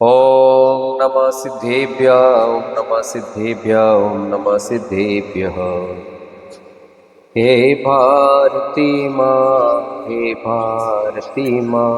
ॐ नमः सिद्धेभ्य ॐ नमः सिद्धेभ्य ॐ नमः सिद्धेभ्यः। हे भारती माँ, हे भारती माँ,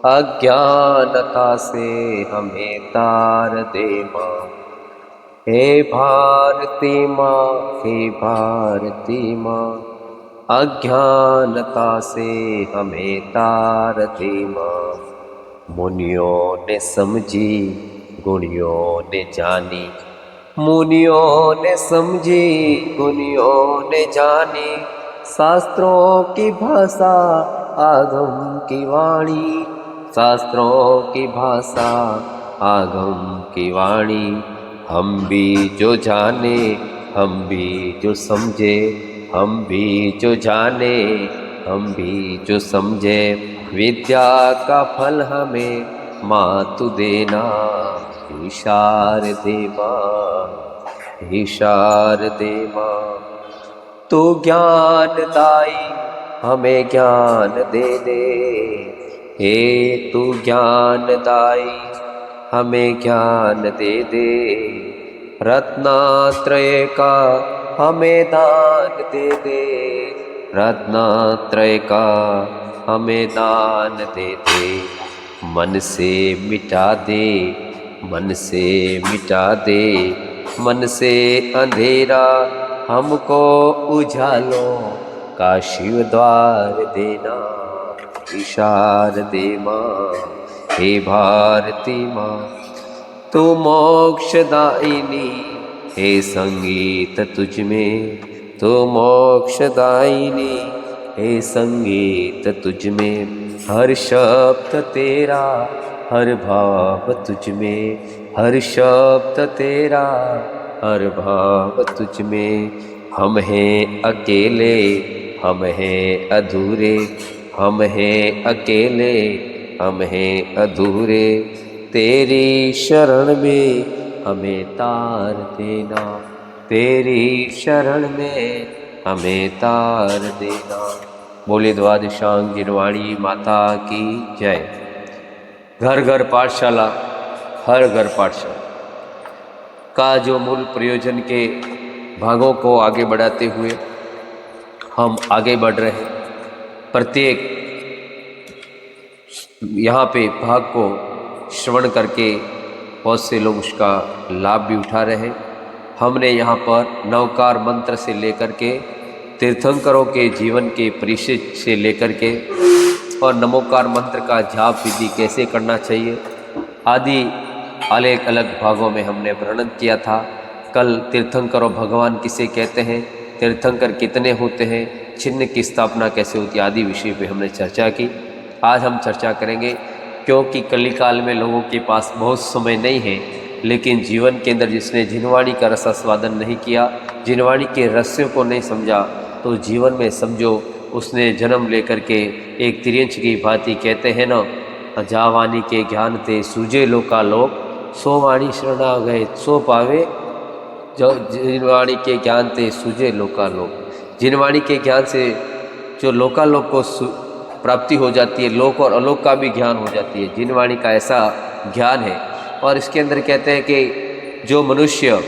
अज्ञानता से हमें तार दे माँ। हे भारती माँ, हे भारती माँ, अज्ञानता से हमें तार दे माँ। मुनियों ने समझी, गुणियों ने जानी, मुनियों ने समझी, गुणियों ने जानी, शास्त्रों की भाषा आगम की वाणी, शास्त्रों की भाषा आगम की वाणी। हम भी जो जाने, हम भी जो समझे, हम भी जो जाने, हम भी जो समझे, विद्या का फल हमें माँ तू देना। हे शारदे माँ, हे शारदे माँ, तू ज्ञानदायी हमें ज्ञान दे दे। हे तू ज्ञानदायी हमें ज्ञान दे दे। रत्नात्रय का हमें दान दे दे, रत्नात्रय का हमें दान दे दे। मन से मिटा दे, मन से मिटा दे, मन से अंधेरा हमको उजालों का शिव द्वार देना। हे शारदे माँ, हे भारती माँ, तू मोक्षदायिनी, हे संगीत तुझ में, तू मोक्षदायिनी, हे संगीत तुझ में। हर शब्द तेरा, हर भाव तुझ में, हर शब्द तेरा, हर भाव तुझ में। हम हैं अकेले, हम हैं अधूरे, हम हैं अकेले, हम हैं अधूरे। तेरी शरण में हमें तार देना, तेरी शरण में हमें तार देना। बोले द्वादशांग गिरवाणी माता की जय। घर घर पाठशाला, हर घर पाठशाला का जो मूल प्रयोजन के भागों को आगे बढ़ाते हुए हम आगे बढ़ रहे हैं। प्रत्येक यहाँ पे भाग को श्रवण करके बहुत से लोग उसका लाभ भी उठा रहे हैं। हमने यहाँ पर नवकार मंत्र से लेकर के तीर्थंकरों के जीवन के परिचय से लेकर के और नमोकार मंत्र का जाप विधि कैसे करना चाहिए आदि अलग अलग भागों में हमने वर्णन किया था। कल तीर्थंकरों भगवान किसे कहते हैं, तीर्थंकर कितने होते हैं, चिन्ह की स्थापना कैसे होती है आदि विषय पे हमने चर्चा की। आज हम चर्चा करेंगे क्योंकि कलिकाल में लोगों के पास बहुत समय नहीं है, लेकिन जीवन के अंदर जिसने जिनवाणी का रसास्वादन नहीं किया, जिनवाणी के रहस्यों को नहीं समझा, तो जीवन में समझो उसने जन्म लेकर के एक तिरंच की भांति कहते हैं ना, जावानी के ज्ञान ते सूझे लोकालोक, सो वाणी शरणा गए सो पावे, जो जिनवाणी के ज्ञान ते सूझे लोकालोक। जिनवाणी के ज्ञान से जो लोकालोक को प्राप्ति हो जाती है, लोक और अलोक का भी ज्ञान हो जाती है। जिनवाणी का ऐसा ज्ञान है। और इसके अंदर कहते हैं कि जो मनुष्य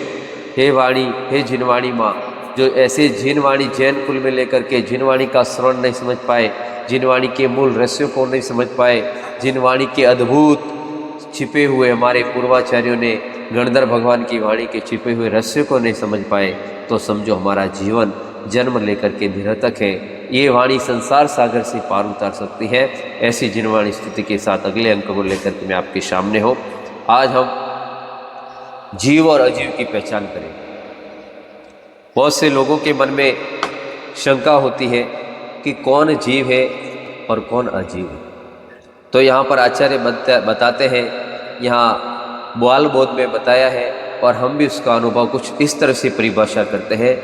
हे वाणी, हे जिनवाणी माँ, जो ऐसे जिनवाणी जैन कुल में लेकर के जिनवाणी का श्रवण नहीं समझ पाए, जिनवाणी के मूल रहस्यों को नहीं समझ पाए, जिनवाणी के अद्भुत छिपे हुए हमारे पूर्वाचार्यों ने गणधर भगवान की वाणी के छिपे हुए रहस्यों को नहीं समझ पाए, तो समझो हमारा जीवन जन्म लेकर के निरर्थक है। ये वाणी संसार सागर से पार उतार सकती है। ऐसी जिनवाणी स्थिति के साथ अगले अंक को लेकर के मैं आपके सामने हूँ। आज हम जीव और अजीव की पहचान करेंगे। बहुत से लोगों के मन में शंका होती है कि कौन जीव है और कौन अजीव है। तो यहाँ पर आचार्य बताते हैं, यहाँ बाल बोध में बताया है और हम भी उसका अनुभव कुछ इस तरह से परिभाषा करते हैं,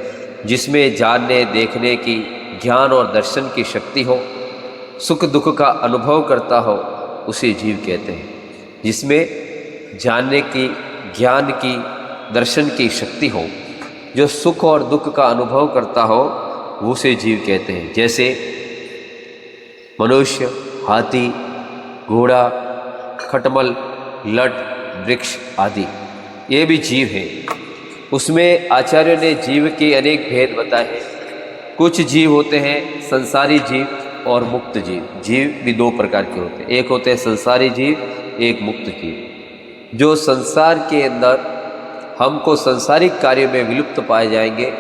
जिसमें जानने, देखने की, ज्ञान और दर्शन की शक्ति हो, सुख दुख का अनुभव करता हो, उसे जीव कहते हैं। जिसमें जानने की, ज्ञान की, दर्शन की शक्ति हो, जो सुख और दुख का अनुभव करता हो, उसे जीव कहते हैं। जैसे मनुष्य, हाथी, घोड़ा, खटमल, लट, वृक्ष आदि, ये भी जीव है। उसमें आचार्यों ने जीव के अनेक भेद बताए हैं। कुछ जीव होते हैं संसारी जीव और मुक्त जीव। जीव भी दो प्रकार के होते हैं, एक होते हैं संसारी जीव, एक मुक्त जीव। जो संसार के अंदर हमको संसारिक कार्यों में विलुप्त पाए जाएंगे।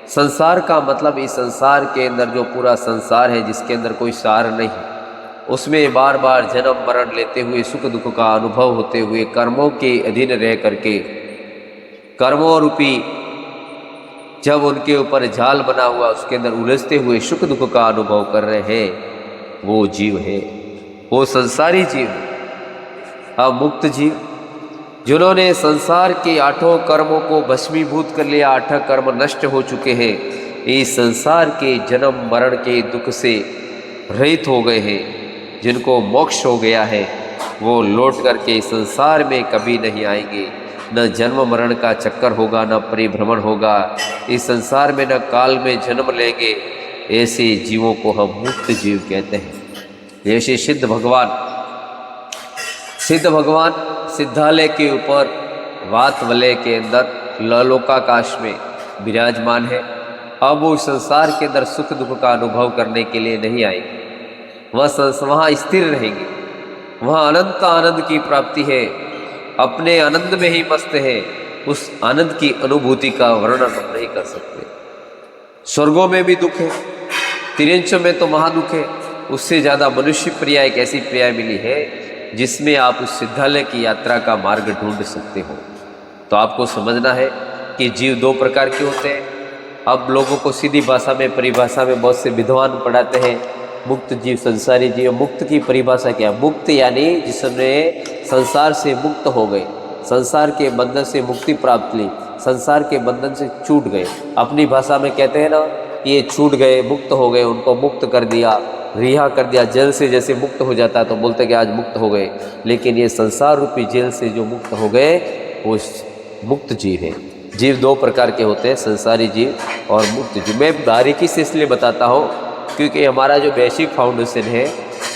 संसार का मतलब इस संसार के अंदर जो पूरा संसार है जिसके अंदर कोई सार नहीं, उसमें बार बार जन्म मरण लेते हुए सुख दुख का अनुभव होते हुए कर्मों के अधीन रह करके, कर्मों रूपी जब उनके ऊपर जाल बना हुआ उसके अंदर उलझते हुए सुख दुख का अनुभव कर रहे हैं, वो जीव है, वो संसारी जीव है। अब मुक्त जीव जिन्होंने संसार के आठों कर्मों को भस्मीभूत कर लिया, आठों कर्म नष्ट हो चुके हैं, इस संसार के जन्म मरण के दुख से रहित हो गए हैं, जिनको मोक्ष हो गया है, वो लौट करके संसार में कभी नहीं आएंगे। न जन्म मरण का चक्कर होगा, न परिभ्रमण होगा, इस संसार में न काल में जन्म लेंगे। ऐसे जीवों को हम मुक्त जीव कहते हैं। जैसे सिद्ध भगवान सिद्धालय के ऊपर वात वलय के अंदर लोकाकाश में विराजमान है। अब वो संसार के अंदर सुख दुख का अनुभव करने के लिए नहीं आएंगे, वहाँ स्थिर रहेंगे, वहाँ अनंत आनंद की प्राप्ति है, अपने आनंद में ही मस्त है। उस आनंद की अनुभूति का वर्णन हम नहीं कर सकते। स्वर्गों में भी दुख है, तिरंचों में तो महादुख है। उससे ज़्यादा मनुष्य प्रिया एक ऐसी प्रिया मिली है जिसमें आप उस सिद्धालय की यात्रा का मार्ग ढूंढ सकते हो। तो आपको समझना है कि जीव दो प्रकार के होते हैं। अब लोगों को सीधी भाषा में, परिभाषा में बहुत से विद्वान पढ़ाते हैं, मुक्त जीव, संसारी जीव। मुक्त की परिभाषा क्या है? मुक्त यानी जिसने संसार से मुक्त हो गए, संसार के बंधन से मुक्ति प्राप्त ली, संसार के बंधन से छूट गए। अपनी भाषा में कहते हैं ना कि ये छूट गए, मुक्त हो गए, उनको मुक्त कर दिया, रिहा कर दिया। जेल से जैसे मुक्त हो जाता है तो बोलते कि आज मुक्त हो गए, लेकिन ये संसार रूपी जेल से जो मुक्त हो गए वो मुक्त जीव है। जीव दो प्रकार के होते हैं, संसारी जीव और मुक्त जीव। मैं बारीकी से इसलिए बताता हूँ क्योंकि हमारा जो बेसिक फाउंडेशन है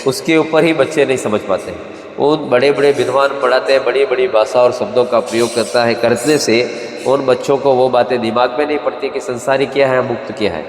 उसके ऊपर ही बच्चे नहीं समझ पाते हैं। उन बड़े बड़े विद्वान पढ़ाते हैं, बड़ी बड़ी भाषा और शब्दों का प्रयोग करने से उन बच्चों को वो बातें दिमाग में नहीं पड़ती कि संसारी क्या है, मुक्त क्या है।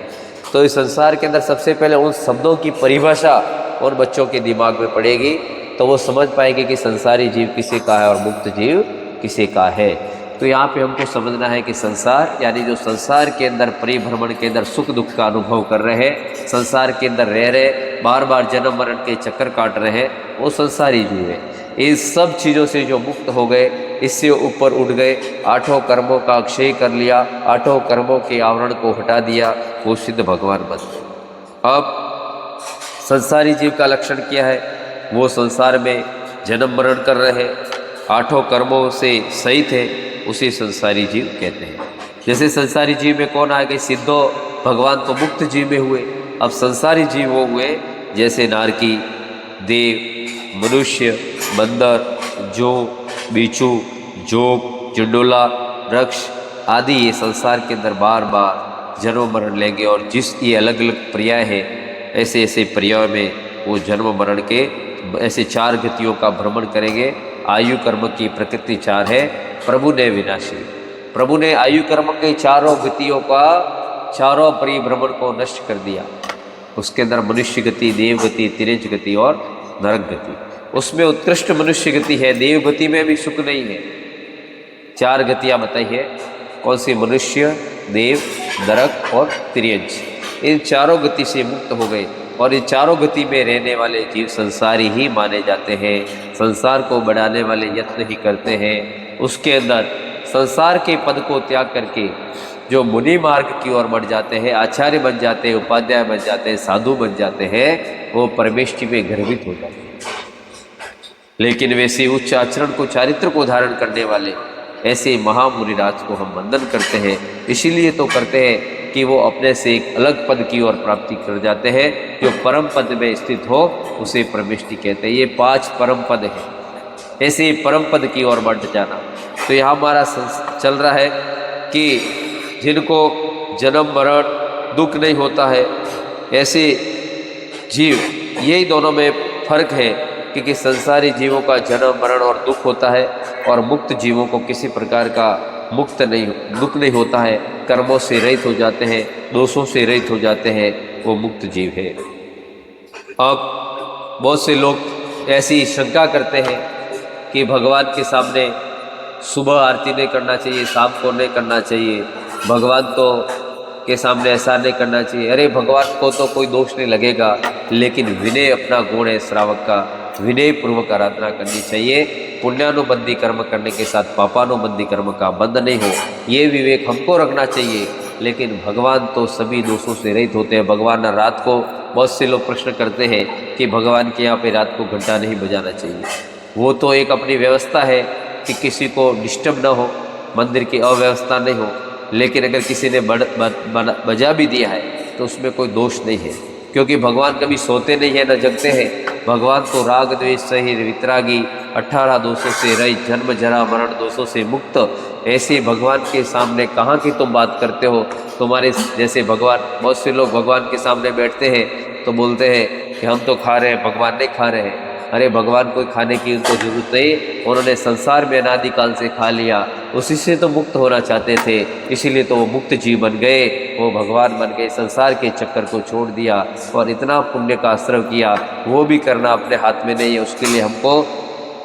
तो इस संसार के अंदर सबसे पहले उन शब्दों की परिभाषा उन बच्चों के दिमाग में पड़ेगी तो वो समझ पाएंगे कि संसारी जीव किसे का है और मुक्त जीव किसे का है। तो यहाँ पे हमको समझना है कि संसार यानी जो संसार के अंदर परिभ्रमण के अंदर सुख दुख का अनुभव कर रहे हैं, संसार के अंदर रह रहे, बार बार जन्म मरण के चक्कर काट रहे हैं, वो संसारी जीव है। इन सब चीज़ों से जो मुक्त हो गए, इससे ऊपर उठ गए, आठों कर्मों का अक्षय कर लिया, आठों कर्मों के आवरण को हटा दिया, वो सिद्ध भगवान बन गए। अब संसारी जीव का लक्षण क्या है? वो संसार में जन्म मरण कर रहे हैं, आठों कर्मों से सहित है, उसे संसारी जीव कहते हैं। जैसे संसारी जीव में कौन आ गए? सिद्धो भगवान तो मुक्त जीव में हुए। अब संसारी जीव वो हुए जैसे नारकी, देव, मनुष्य, बंदर, जो, बिच्छू, जोग, चंडोला, वृक्ष आदि ये संसार के अंदर बार बार जन्म मरण लेंगे। और जिस ये अलग अलग पर्याय है, ऐसे ऐसे पर्याय में वो जन्म मरण के ऐसे चार गतियों का भ्रमण करेंगे। आयु कर्म की प्रकृति चार है, प्रभु ने विनाशी। प्रभु ने आयु कर्म के चारों गतियों का, चारों परिभ्रमण को नष्ट कर दिया। उसके अंदर मनुष्य गति, देव गति, तिरंज गति और नरक गति। उसमें उत्कृष्ट मनुष्य गति है, देव गति में भी सुख नहीं है। चार गतियाँ बताइए कौन सी? मनुष्य, देव, नरक और तिर्यंच। इन चारों गति से मुक्त हो गए और इन चारों गति में रहने वाले जीव संसारी ही माने जाते हैं, संसार को बढ़ाने वाले यत्न ही करते हैं। उसके अंदर संसार के पद को त्याग करके जो मुनि मार्ग की ओर बढ़ जाते हैं, आचार्य बन जाते हैं, उपाध्याय बन जाते हैं, साधु बन जाते हैं, वो परमेष्टि में गर्वित हो जाते हैं। लेकिन वैसे उच्च आचरण को, चारित्र को धारण करने वाले ऐसे महामुनिराज को हम वंदन करते हैं। इसीलिए तो करते हैं कि वो अपने से एक अलग पद की ओर प्राप्ति कर जाते हैं। जो परम पद में स्थित हो उसे परमेष्टि कहते हैं। ये 5 परम पद हैं, ऐसे परम पद की ओर बढ़ जाना। तो यहाँ हमारा चल रहा है कि जिनको जन्म मरण दुख नहीं होता है, ऐसे जीव, यही दोनों में फर्क है। क्योंकि संसारी जीवों का जन्म मरण और दुख होता है, और मुक्त जीवों को किसी प्रकार का दुख नहीं होता है, कर्मों से रहित हो जाते हैं, दोषों से रहित हो जाते हैं, वो मुक्त जीव है। अब बहुत से लोग ऐसी शंका करते हैं कि भगवान के सामने सुबह आरती नहीं करना चाहिए, शाम को नहीं करना चाहिए, भगवान तो के सामने ऐसा नहीं करना चाहिए। अरे भगवान को तो कोई दोष नहीं लगेगा, लेकिन विनय अपना गुण है श्रावक का, विनय पूर्वक आराधना करनी चाहिए। पुण्यानुबंधी कर्म करने के साथ पापानुबंधी कर्म का बंध नहीं हो, ये विवेक हमको रखना चाहिए। लेकिन भगवान तो सभी दोषों से रहित होते हैं। भगवान रात को, बहुत से लोग प्रश्न करते हैं कि भगवान के यहाँ पे रात को घंटा नहीं बजाना चाहिए। वो तो एक अपनी व्यवस्था है कि किसी को डिस्टर्ब ना हो, मंदिर की अव्यवस्था नहीं हो। लेकिन अगर किसी ने बजा भी दिया है तो उसमें कोई दोष नहीं है, क्योंकि भगवान कभी सोते नहीं है न जगते हैं। भगवान तो राग द्वेष सहित वितरागी, 18 दोषों से रहित, जन्म जरा मरण दोषों से मुक्त। ऐसे भगवान के सामने कहाँ की तुम बात करते हो? तुम्हारे जैसे भगवान, बहुत से लोग भगवान के सामने बैठते हैं तो बोलते हैं कि हम तो खा रहे हैं, भगवान नहीं खा रहे हैं। अरे भगवान कोई खाने की उनको जरूरत नहीं, उन्होंने संसार में अनादिकाल से खा लिया, उसी से तो मुक्त होना चाहते थे, इसीलिए तो वो मुक्त जीव बन गए, वो भगवान बन गए, संसार के चक्कर को छोड़ दिया और इतना पुण्य का आश्रय किया। वो भी करना अपने हाथ में नहीं है, उसके लिए हमको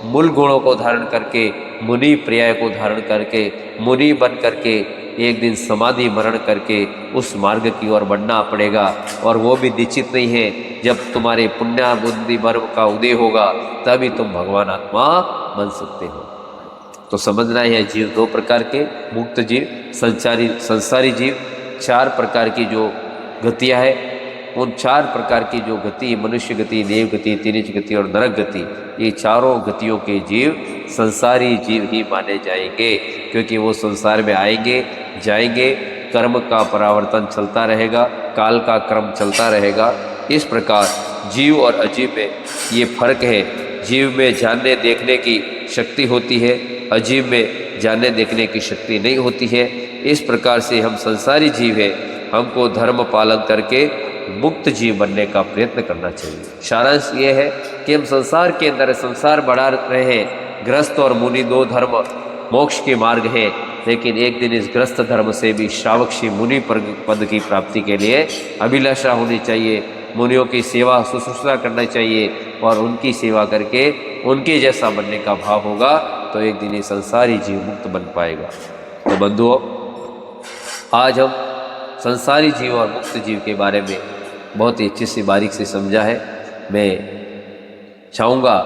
मूल गुणों को धारण करके, मुनि पर्याय को धारण करके, मुनि बन करके एक दिन समाधि मरण करके उस मार्ग की ओर बढ़ना पड़ेगा। और वो भी निश्चित नहीं है, जब तुम्हारे पुण्य बुद्धि वर्ग का उदय होगा तभी तुम भगवान आत्मा बन सकते हो। तो समझना है, जीव दो प्रकार के, मुक्त जीव, संसारी जीव। 4 प्रकार की जो गतियाँ है, उन 4 प्रकार की जो गति, मनुष्य गति, देव गति, तिरिच गति और नरक गति, ये चारों गतियों के जीव संसारी जीव ही माने जाएंगे, क्योंकि वो संसार में आएंगे जाएंगे, कर्म का परावर्तन चलता रहेगा, काल का क्रम चलता रहेगा। इस प्रकार जीव और अजीव में ये फर्क है। जीव में जानने देखने की शक्ति होती है, अजीव में जानने देखने की शक्ति नहीं होती है। इस प्रकार से हम संसारी जीव है, हमको धर्म पालन करके मुक्त जीव बनने का प्रयत्न करना चाहिए। सारांश ये है कि हम संसार के अंदर संसार बढ़ा रहे हैं। गृहस्थ और मुनि 2 धर्म मोक्ष के मार्ग हैं, लेकिन एक दिन इस गृहस्थ धर्म से भी श्रावक श्री मुनि पद की प्राप्ति के लिए अभिलाषा होनी चाहिए। मुनियों की सेवा शुश्रूषा करना चाहिए और उनकी सेवा करके उनके जैसा बनने का भाव होगा तो एक दिन ये संसारी जीव मुक्त बन पाएगा। तो बंधुओं, आज हम संसारी जीव और मुक्त जीव के बारे में बहुत ही अच्छे से बारीक से समझा है। मैं चाहूँगा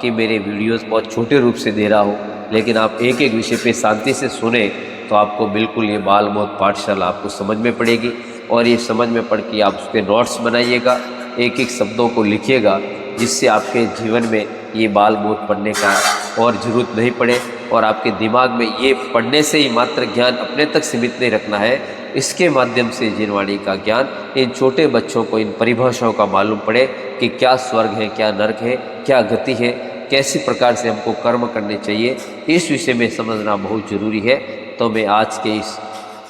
कि मेरे वीडियोस बहुत छोटे रूप से दे रहा हूँ, लेकिन आप एक एक विषय पे शांति से सुने तो आपको बिल्कुल ये बाल मौत पाठशाला आपको समझ में पड़ेगी। और ये समझ में पड़ के आप उसके नोट्स बनाइएगा, एक एक शब्दों को लिखिएगा, जिससे आपके जीवन में ये बाल मौत पढ़ने का और ज़रूरत नहीं पड़े। और आपके दिमाग में ये पढ़ने से ही मात्र ज्ञान अपने तक सीमित नहीं रखना है, इसके माध्यम से जिनवाणी का ज्ञान इन छोटे बच्चों को इन परिभाषाओं का मालूम पड़े कि क्या स्वर्ग है, क्या नरक है, क्या गति है, कैसी प्रकार से हमको कर्म करने चाहिए, इस विषय में समझना बहुत ज़रूरी है। तो मैं आज के इस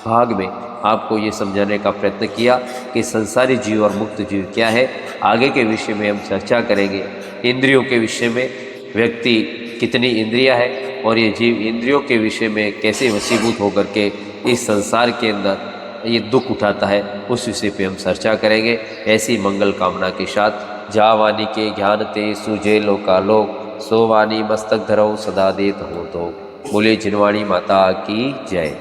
भाग में आपको ये समझाने का प्रयत्न किया कि संसारी जीव और मुक्त जीव क्या है। आगे के विषय में हम चर्चा करेंगे इंद्रियों के विषय में, व्यक्ति कितनी इंद्रियां है और ये जीव इंद्रियों के विषय में कैसे वशीभूत होकर के इस संसार के अंदर ये दुख उठाता है, उस विषय पे हम चर्चा करेंगे। ऐसी मंगल कामना के साथ, जावानी के ज्ञान ते सुजे लोकालोक, सोवानी मस्तक धरो सदा देत हो तो। बोले जिनवाणी माता की जय।